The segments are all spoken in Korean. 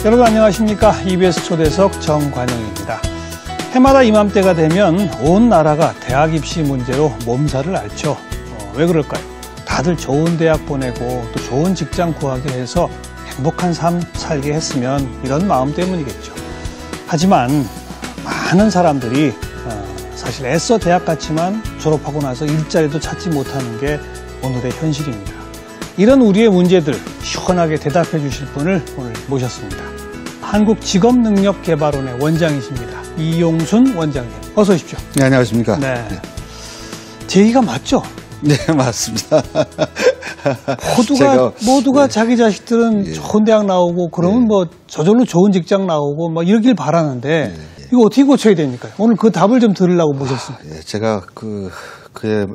여러분 안녕하십니까? EBS 초대석 정관영입니다. 해마다 이맘때가 되면 온 나라가 대학 입시 문제로 몸살을 앓죠. 왜 그럴까요? 다들 좋은 대학 보내고 또 좋은 직장 구하게 해서 행복한 삶 살게 했으면 이런 마음 때문이겠죠. 하지만 많은 사람들이 사실 애써 대학 갔지만 졸업하고 나서 일자리도 찾지 못하는 게 오늘의 현실입니다. 이런 우리의 문제들 시원하게 대답해 주실 분을 오늘 모셨습니다. 한국직업능력개발원의 원장이십니다. 이용순 원장님, 어서 오십시오. 네, 안녕하십니까. 네. 제 얘기가 맞죠? 네, 맞습니다. 모두가 자기 자식들은 좋은 대학 나오고 그러면 뭐 저절로 좋은 직장 나오고 뭐 이러길 바라는데 이거 어떻게 고쳐야 됩니까? 오늘 그 답을 좀 들으려고 모셨습니다. 제가 그의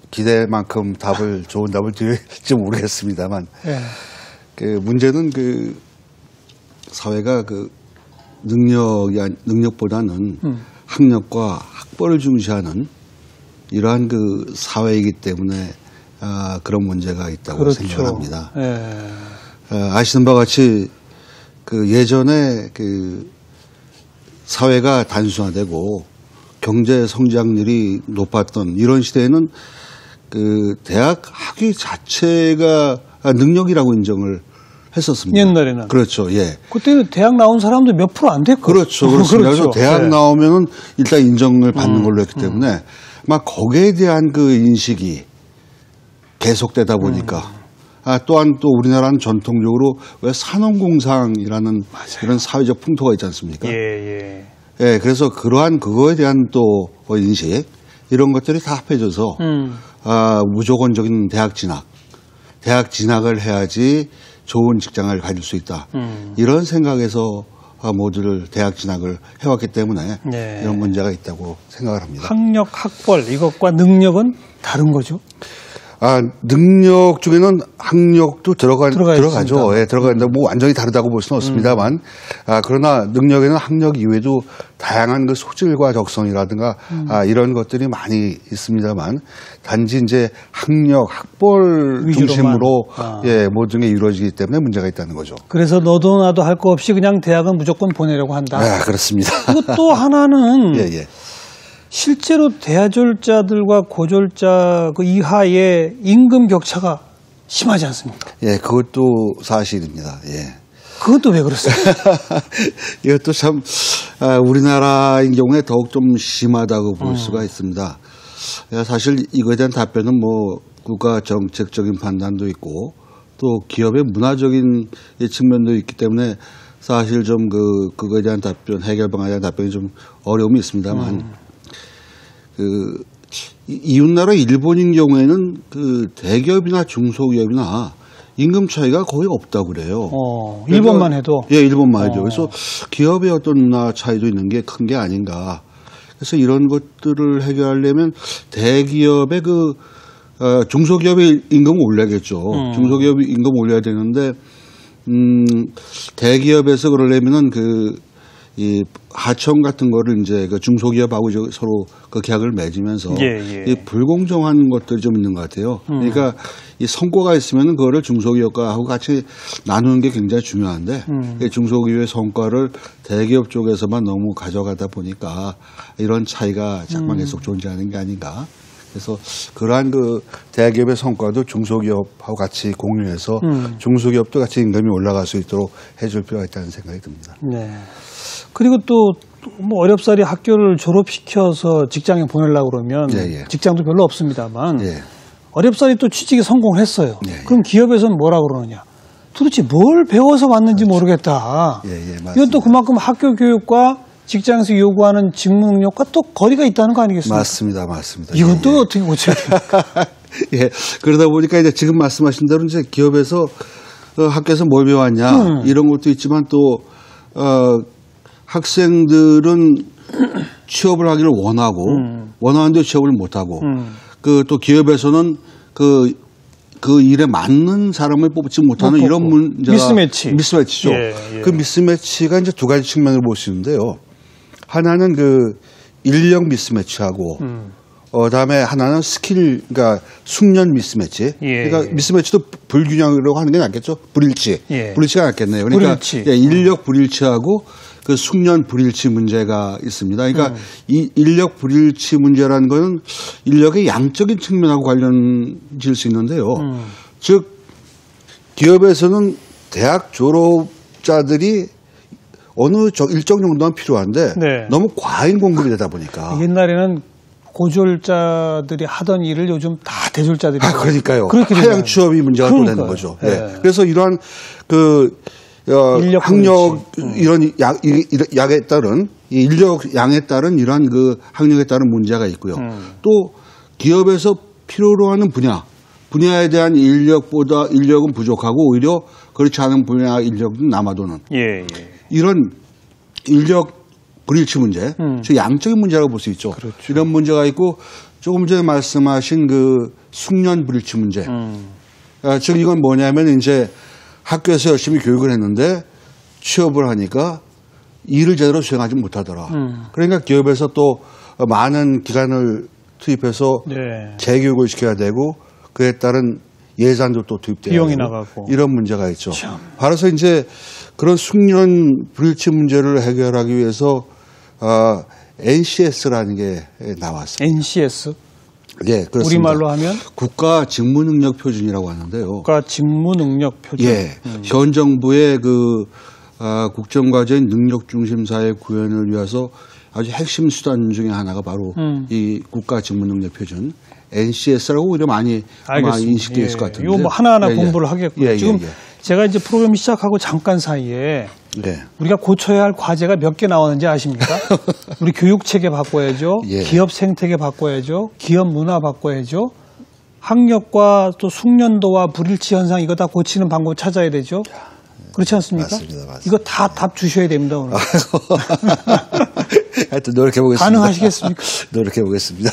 기대만큼 좋은 답을 드릴지 모르겠습니다만 그 문제는 사회가 능력보다는 학력과 학벌을 중시하는 이러한 사회이기 때문에 그런 문제가 있다고 그렇죠. 생각합니다. 아시는 바와 같이 예전에 사회가 단순화되고 경제 성장률이 높았던 이런 시대에는 대학 학위 자체가 능력이라고 인정을 했었습니다. 옛날에는. 그렇죠. 예. 그때는 대학 나온 사람도 몇 프로 안 됐고. 그렇죠. 그렇습니다. 그래서 대학 나오면은 일단 인정을 받는 걸로 했기 때문에 막 거기에 대한 인식이 계속되다 보니까 또한 또 우리나라는 전통적으로 왜 산업공상이라는 이런 사회적 풍토가 있지 않습니까? 예. 예, 그래서 그거에 대한 또 인식 이런 것들이 다 합해져서 무조건적인 대학 진학을 해야지 좋은 직장을 가질 수 있다. 이런 생각에서 모두를 대학 진학을 해왔기 때문에 이런 문제가 있다고 생각을 합니다. 학력, 학벌 이것과 능력은 다른 거죠? 능력 중에는 학력도 들어가죠. 예, 들어가는데 뭐 완전히 다르다고 볼 수는 없습니다만, 그러나 능력에는 학력 이외에도 다양한 소질과 적성이라든가 이런 것들이 많이 있습니다만, 단지 이제 학력, 학벌 위주로만. 중심으로 모든 게 이루어지기 때문에 문제가 있다는 거죠. 그래서 너도 나도 할 거 없이 그냥 대학은 무조건 보내려고 한다. 그렇습니다. 그리고 또 하나는 실제로 대졸자들과 고졸자 이하의 임금 격차가 심하지 않습니까? 예, 그것도 사실입니다. 예. 그것도 왜 그렇습니까? 이것도 참 우리나라인 경우에 더욱 좀 심하다고 볼 수가 있습니다. 사실 이거에 대한 답변은 국가 정책적인 판단도 있고 또 기업의 문화적인 측면도 있기 때문에 사실 좀 그거에 대한 해결 방안에 대한 답변이 좀 어려움이 있습니다만 이웃나라 일본인 경우에는 대기업이나 중소기업이나 임금 차이가 거의 없다고 그래요. 일본만 해도? 예, 일본만 해도. 그래서 기업의 어떤 문화 차이도 있는 게 큰 게 아닌가. 그래서 이런 것들을 해결하려면 대기업의 중소기업의 임금을 올려야겠죠. 중소기업의 임금을 올려야 되는데, 대기업에서 그러려면은 이 하청 같은 거를 이제 중소기업하고 서로 계약을 맺으면서 이 불공정한 것들이 좀 있는 것 같아요. 그러니까 이 성과가 있으면 그거를 중소기업하고 같이 나누는 게 굉장히 중요한데 중소기업의 성과를 대기업 쪽에서만 너무 가져가다 보니까 이런 차이가 자꾸만 계속 존재하는 게 아닌가. 그래서 그러한 대기업의 성과도 중소기업하고 같이 공유해서 중소기업도 같이 임금이 올라갈 수 있도록 해줄 필요가 있다는 생각이 듭니다. 네. 그리고 또 어렵사리 학교를 졸업시켜서 직장에 보내려고 그러면 직장도 별로 없습니다만 어렵사리 또 취직에 성공을 했어요. 그럼 기업에서는 뭐라 그러느냐. 도대체 뭘 배워서 왔는지 모르겠다. 이건 또 그만큼 학교 교육과 직장에서 요구하는 직무 능력과 또 거리가 있다는 거 아니겠습니까? 맞습니다. 이건 또 어떻게 고쳐야 됩니까? 그러다 보니까 이제 지금 말씀하신 대로 이제 기업에서 학교에서 뭘 배웠냐 이런 것도 있지만 또 학생들은 취업을 하기를 원하는데 취업을 못하고 또 기업에서는 그 일에 맞는 사람을 뽑지 못하는 이런 문제가 미스매치죠. 그 미스매치가 이제 두 가지 측면으로 볼 수 있는데요. 하나는 인력 미스매치하고 그다음에 하나는 스킬, 그러니까 숙련 미스매치. 예. 그러니까 미스매치도 불균형이라고 하는 게 낫겠죠. 불일치. 예. 불일치가 낫겠네요. 그러니까 불일치. 예, 인력 불일치하고 그 숙련 불일치 문제가 있습니다. 그러니까 이 인력 불일치 문제라는 거는 인력의 양적인 측면하고 관련질 수 있는데요. 즉 기업에서는 대학 졸업자들이 어느 일정 정도는 필요한데 네. 너무 과잉 공급이 되다 보니까 옛날에는 고졸자들이 하던 일을 요즘 다 대졸자들이 그러니까요. 그렇게 하향 취업이 문제가 또 되는 거죠. 네. 예. 그래서 이러한 그 학력 이런 약에 따른 이 인력 양에 따른 이러한 그 학력에 따른 문제가 있고요. 또 기업에서 필요로 하는 분야에 대한 인력은 부족하고 오히려 그렇지 않은 분야 인력은 남아도는 예. 이런 인력 불일치 문제, 즉 양적인 문제라고 볼 수 있죠. 그렇죠. 이런 문제가 있고 조금 전에 말씀하신 그 숙련 불일치 문제. 즉 이건 뭐냐면 이제 학교에서 열심히 교육을 했는데 취업을 하니까 일을 제대로 수행하지 못하더라. 그러니까 기업에서 또 많은 기간을 투입해서 네. 재교육을 시켜야 되고 그에 따른 예산도 또 투입돼야 비용이 되고 나가고 이런 문제가 있죠. 참. 바로서 이제 그런 숙련 불일치 문제를 해결하기 위해서 NCS라는 게 나왔어요. NCS? 예, 그렇습니다. 우리말로 하면 국가 직무 능력 표준이라고 하는데요. 국가 직무 능력 표준. 예, 현 정부의 그 국정과제인 능력 중심 사회 구현을 위해서 아주 핵심 수단 중에 하나가 바로 이 국가 직무 능력 표준 NCS라고 우리가 많이 아마 인식되어 있을 것 같은데. 이거 뭐 하나하나 공부를 하겠고요. 지금 예. 제가 이제 프로그램 시작하고 잠깐 사이에 우리가 고쳐야 할 과제가 몇 개 나오는지 아십니까? 우리 교육 체계 바꿔야죠. 예. 기업 생태계 바꿔야죠. 기업 문화 바꿔야죠. 학력과 또 숙련도와 불일치 현상 이거 다 고치는 방법 찾아야 되죠. 그렇지 않습니까? 맞습니다. 이거 다 답 주셔야 됩니다, 오늘. 하여튼 노력해 보겠습니다. 가능하시겠습니까? 노력해 보겠습니다.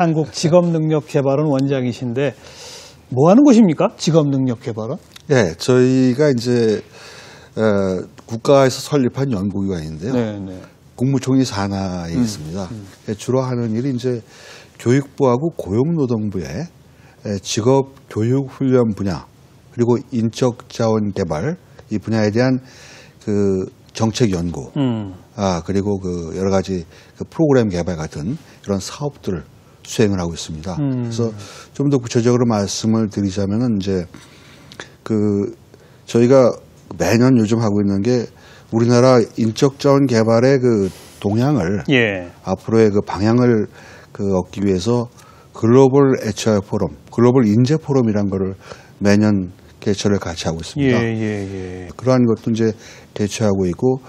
한국직업능력개발원 원장이신데 뭐 하는 곳입니까? 직업능력개발원? 네, 저희가 이제 국가에서 설립한 연구기관인데요. 네. 국무총리 산하에 있습니다. 주로 하는 일이 이제 교육부하고 고용노동부의 직업교육훈련 분야 그리고 인적자원개발 이 분야에 대한 그 정책 연구, 그리고 그 여러 가지 그 프로그램 개발 같은 이런 사업들을 수행을 하고 있습니다. 그래서 좀 더 구체적으로 말씀을 드리자면은 이제 그 저희가 매년 요즘 하고 있는 게 우리나라 인적자원 개발의 그 동향을 앞으로의 그 방향을 그 얻기 위해서 글로벌 HR 포럼, 글로벌 인재 포럼이란 거를 매년 개최를 같이 하고 있습니다. 그러한 것도 이제 개최하고 있고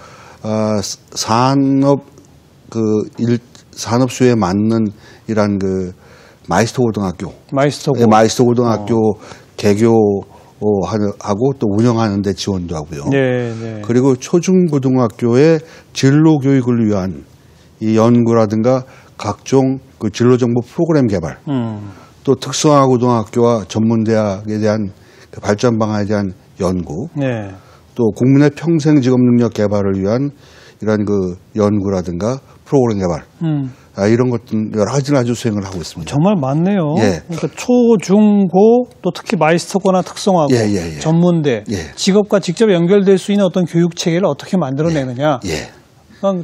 산업 수요에 맞는 이런 그 마이스터 고등학교 개교하고 또 운영하는 데 지원도 하고요. 그리고 초중고등학교의 진로 교육을 위한 이 연구라든가 각종 그 진로 정보 프로그램 개발, 또 특성화 고등학교와 전문대학에 대한 그 발전 방안에 대한 연구, 또 국민의 평생 직업 능력 개발을 위한 이런 그 연구라든가 프로그램 개발 이런 것들 여러 가지를 아주 수행을 하고 있습니다. 정말 많네요. 예. 그러니까 초, 중, 고 또 특히 마이스터거나 특성화고 전문대 직업과 직접 연결될 수 있는 어떤 교육 체계를 어떻게 만들어내느냐.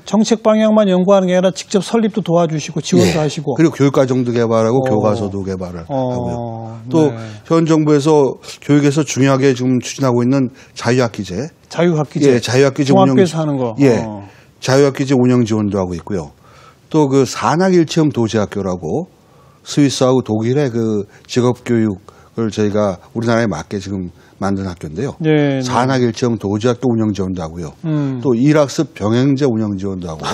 정책 방향만 연구하는 게 아니라 직접 설립도 도와주시고 지원도 하시고. 그리고 교육과정도 개발하고 교과서도 개발을 하고요. 또 현 정부에서 교육에서 중요하게 지금 추진하고 있는 자유학기제. 자유학기제. 자유학기제 종합교에서 하는 거. 자유학기제 운영 지원도 하고 있고요. 또 그 산학일체형 도제학교라고 스위스하고 독일의 그 직업교육을 저희가 우리나라에 맞게 지금 만든 학교인데요. 산학일체형 도제학교 운영 지원도 하고요. 또 일학습 병행제 운영 지원도 하고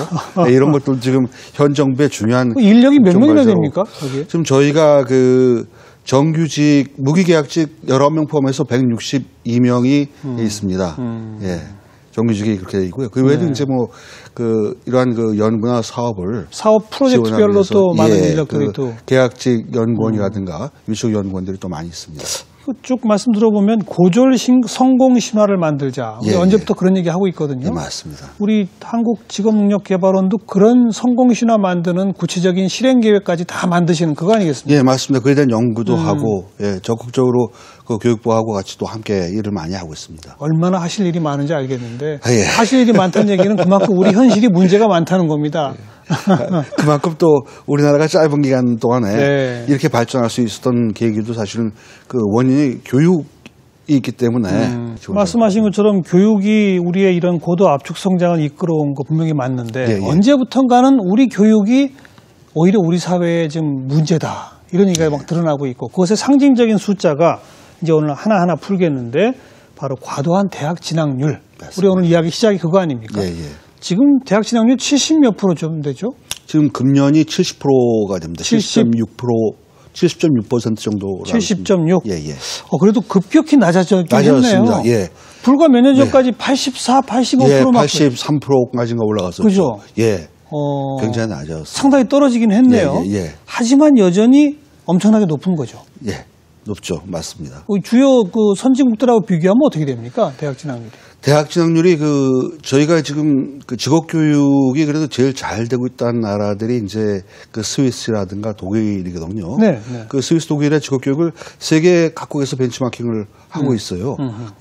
이런 것들 지금 현 정부의 중요한 인력이 몇 명이나 됩니까? 거기에? 지금 저희가 그 정규직 무기계약직 19명 포함해서 162명이 있습니다. 정규직이 그렇게 돼 있고요. 그 외에도 이제 뭐 그 이러한 그 연구나 사업 프로젝트별로 또 많은 인력들이 또 계약직 연구원이라든가 위촉 연구원들이 또 많이 있습니다. 쭉 말씀 들어보면 고졸 성공 신화를 만들자. 우리 언제부터 그런 얘기 하고 있거든요. 맞습니다. 우리 한국직업능력개발원도 그런 성공 신화 만드는 구체적인 실행 계획까지 다 만드시는 그거 아니겠습니까? 맞습니다. 그에 대한 연구도 하고 적극적으로 그 교육부하고 같이 또 함께 일을 많이 하고 있습니다. 얼마나 하실 일이 많은지 알겠는데 하실 일이 많다는 얘기는 그만큼 우리 현실이 문제가 많다는 겁니다. 그만큼 또 우리나라가 짧은 기간 동안에 이렇게 발전할 수 있었던 계기도 사실은 그 원인이 교육이 있기 때문에 말씀하신 것처럼 교육이 우리의 이런 고도 압축 성장을 이끌어온 거 분명히 맞는데 언제부턴가는 우리 교육이 오히려 우리 사회의 지금 문제다 이런 얘기가 막 드러나고 있고 그것의 상징적인 숫자가 이제 오늘 하나하나 풀겠는데 바로 과도한 대학 진학률. 맞습니다. 우리 오늘 이야기 시작이 그거 아닙니까? 지금 대학 진학률 70몇 프로 좀 되죠? 지금 금년이 70%가 됩니다. 70.6% 정도. 70.6? 그래도 급격히 낮아졌긴 했네요. 불과 몇 년 전까지 84, 85% 83%까지인가 올라갔었죠. 그죠? 굉장히 낮았어요. 상당히 떨어지긴 했네요. 하지만 여전히 엄청나게 높은 거죠. 높죠. 맞습니다. 주요 그 선진국들하고 비교하면 어떻게 됩니까? 대학 진학률이? 대학 진학률이 저희가 지금 그 직업 교육이 그래도 제일 잘 되고 있다는 나라들이 이제 그 스위스라든가 독일이거든요. 그 스위스 독일의 직업 교육을 세계 각국에서 벤치마킹을 하고 있어요.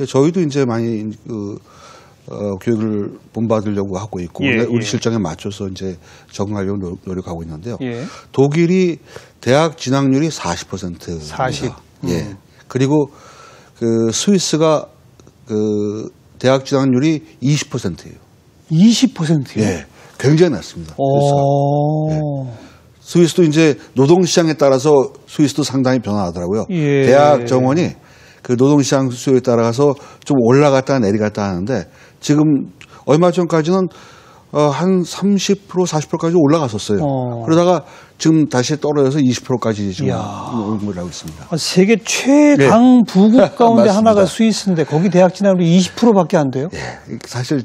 저희도 이제 많이 교육을 본받으려고 하고 있고 우리 실정에 맞춰서 이제 적응하려고 노력하고 있는데요. 독일이 대학 진학률이 40%. 40. 그리고 그 스위스가 그 대학 진학률이 20%예요. 20%요? 굉장히 낮습니다. 스위스도 이제 노동시장에 따라서 스위스도 상당히 변화하더라고요. 대학 정원이 그 노동시장 수요에 따라서 좀 올라갔다 내려갔다 하는데 지금 얼마 전까지는 한 30%, 40%까지 올라갔었어요. 그러다가 지금 다시 떨어져서 20%까지 지금 올라가고 있습니다. 세계 최강 부국 가운데 하나가 스위스인데 거기 대학 진학률이 20%밖에 안 돼요? 사실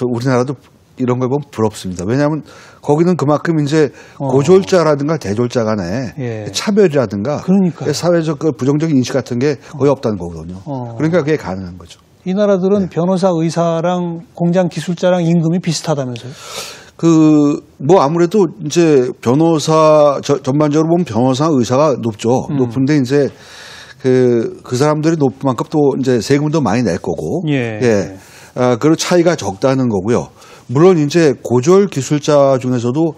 우리나라도 이런 걸 보면 부럽습니다. 왜냐하면 거기는 그만큼 이제 고졸자라든가 대졸자 간에 차별이라든가 사회적 그 부정적인 인식 같은 게 거의 없다는 거거든요. 그러니까 그게 가능한 거죠. 이 나라들은 변호사, 의사랑 공장 기술자랑 임금이 비슷하다면서요? 아무래도 이제 변호사, 전반적으로 보면 변호사, 의사가 높죠. 높은데 이제 그 사람들이 높은 만큼 또 이제 세금도 많이 낼 거고. 그리고 차이가 적다는 거고요. 물론 이제 고졸 기술자 중에서도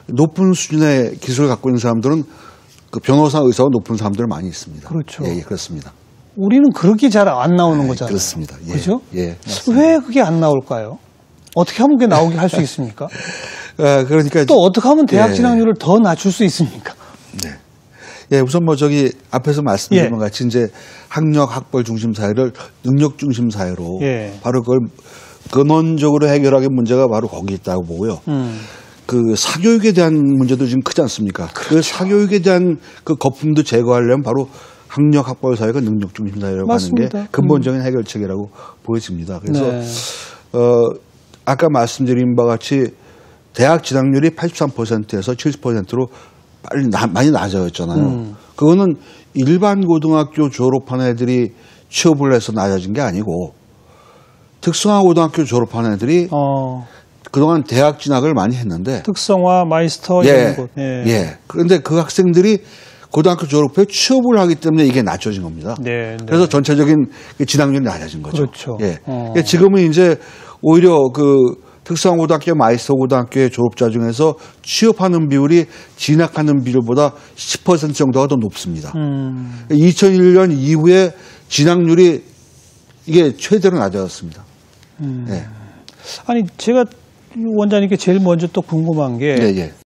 높은 수준의 기술을 갖고 있는 사람들은 그 변호사, 의사가 높은 사람들 많이 있습니다. 그렇죠. 그렇습니다. 우리는 그렇게 잘 안 나오는 거잖아요. 그렇습니다. 그렇죠? 왜 그게 안 나올까요? 어떻게 하면 그게 나오게 할 수 있습니까? 그러니까 또 어떻게 하면 대학 진학률을 더 낮출 수 있습니까? 우선 앞에서 말씀드린 것 같이 이제 학력 학벌 중심 사회를 능력 중심 사회로 바로 그걸 근원적으로 해결하기 문제가 바로 거기 있다고 보고요. 그 사교육에 대한 문제도 지금 크지 않습니까? 그 사교육에 대한 그 거품도 제거하려면 바로 학력 학벌 사회가 능력 중심 사회라고 하는 게 근본적인 해결책이라고 보여집니다. 그래서 아까 말씀드린 바와 같이 대학 진학률이 83%에서 70%로 많이 낮아졌잖아요. 그거는 일반 고등학교 졸업한 애들이 취업을 해서 낮아진 게 아니고 특성화 고등학교 졸업한 애들이 그동안 대학 진학을 많이 했는데 특성화, 마이스터 이런 곳. 예. 그런데 그 학생들이 고등학교 졸업 후에 취업을 하기 때문에 이게 낮춰진 겁니다. 네. 그래서 전체적인 전학률이 낮아진 거죠. 그렇죠. 예. 지금은 이제 오히려 그 특성화 고등학교, 마이스터 고등학교의 졸업자 중에서 취업하는 비율이 진학하는 비율보다 10% 정도가 더 높습니다. 2001년 이후에 진학률이 이게 최대로 낮아졌습니다. 아니 제가 원장님께 제일 먼저 또 궁금한 게